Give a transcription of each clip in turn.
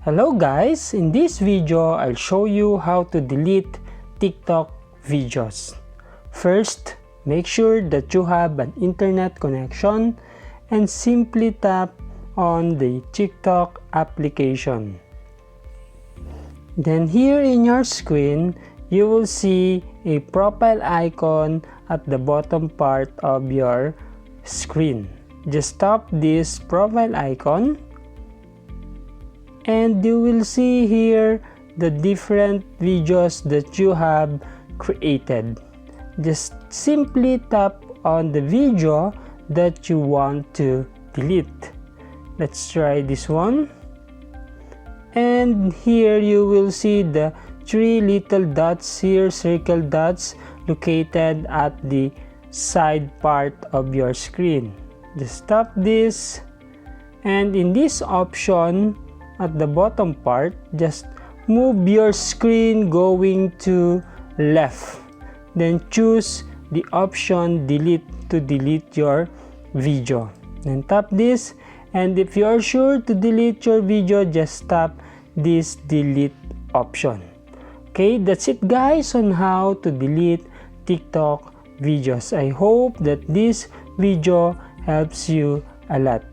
Hello guys, in this video I'll show you how to delete TikTok videos. First, make sure that you have an internet connection and simply tap on the TikTok application. Then here in your screen, you will see a profile icon at the bottom part of your screen. Just tap this profile icon and you will see here the different videos that you have created. Just simply tap on the video that you want to delete. Let's try this one. And here you will see the three little dots here, circle dots located at the side part of your screen. Just tap this, and in this option at the bottom part, just move your screen going to left. Then choose the option delete to delete your video. Then tap this, and if you are sure to delete your video, just tap this delete option. Okay, that's it guys on how to delete TikTok videos. I hope that this video helps you a lot.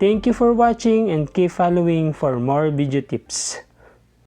Thank you for watching and keep following for more video tips.